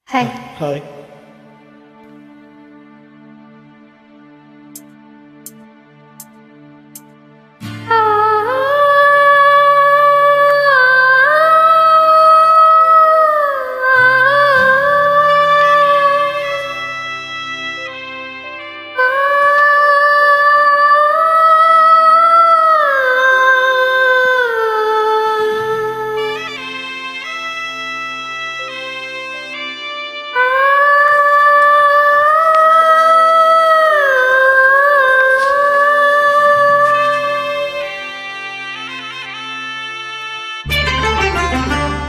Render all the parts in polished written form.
Hi. Hi.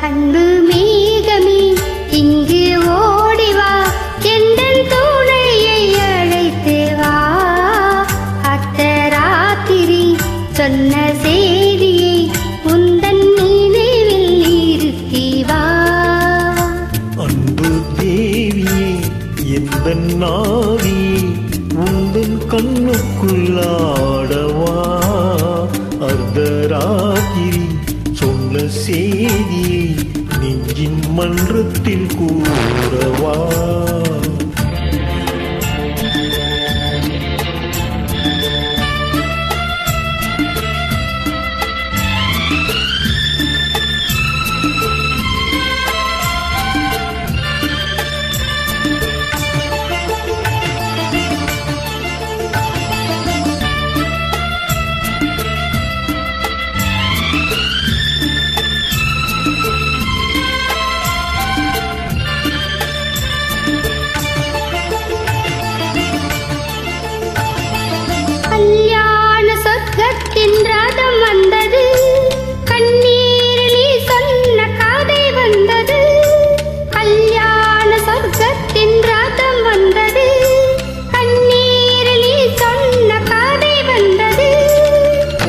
அன்பு மேகமே இங்கு ஓடிவா, எந்தன் துணையை அழைத்து வா. அர்த்தராத்திரி சொன்ன செய்தியை உந்தன் நினைவில் நிறுத்தி வா. அன்பு தேவியே எந்தன் நாவியே உந்தன் கண்ணுக்குள்ளாடவா. அர்த்தராத்திரி சொன்ன செய்தியை நெஞ்சின் மன்றத்தில் கூறவா. கல்யாண சொர்க்கத்தின் ரதம் வந்தது, கண்ணீரில் நீ சொன்ன கதை வந்தது. கல்யாண சொர்க்கத்தின் ரதம் வந்தது, கண்ணீரில் நீ சொன்ன கதை வந்தது.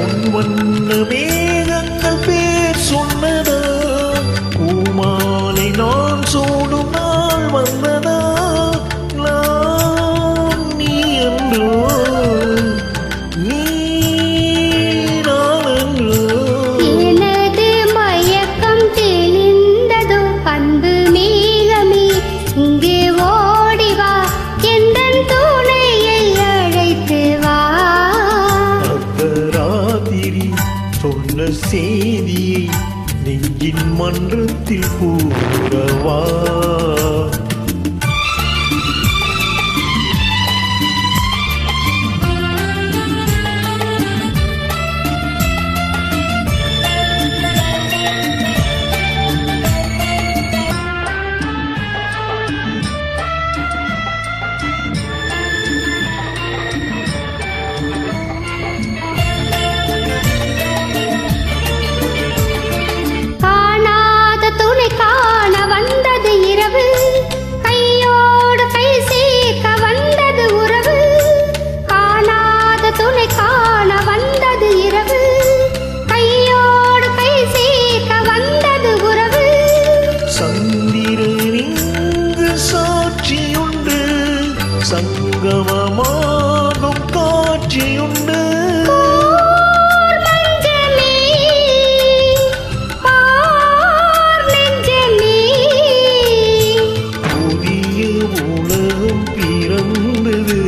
உன் வண்ண மேகங்கள் பேர் சொன்னதா, பூமாலை நான் சூடும் நாள் வந்ததா. நான் நீ என்றோ எனது மயக்கம் தெளிந்ததோ, அன்பு மேகமே இங்கே ஓடிவா, எந்தன் துணையை அழைத்து வா. அர்த்தராத்திரி சொன்ன செய்தியை நெஞ்சின் மன்றத்தில் கூறவா. காணாத துணை காண வந்தது இரவு, கையோடு கை சேர்க்க வந்தது உறவு. காணாத துணை காண வந்தது இரவு, கையோடு கை சேர்க்க வந்தது உறவு. சந்திரனிங்கு சாட்சியுண்டு, சங்கமமாகும் காட்சியுண்டு. புதிய உலகம் பிறந்தது,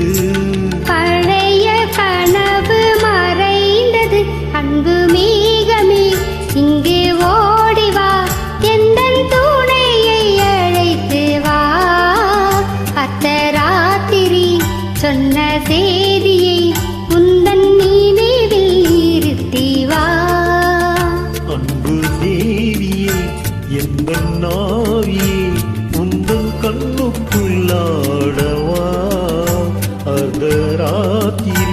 பழைய கனவு மறைந்தது. அன்பு மேகமே இங்கே ஓடிவா, எந்தன் துணையை அழைத்து வா. அர்த்தராத்திரி சொன்ன செய்தியை உந்தன் நினைவில் நிறுத்தி வா. அன்பு தேவியே எந்தன் நாவியே உந்தன் கண்ணுக்குள்ளாடவா. அர்த்தராத்திரி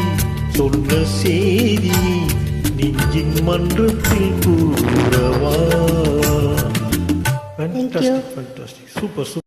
சொன்ன செய்தியை நெஞ்சின் மன்றத்தில் கூறவா. Thank you. Fantastic, super.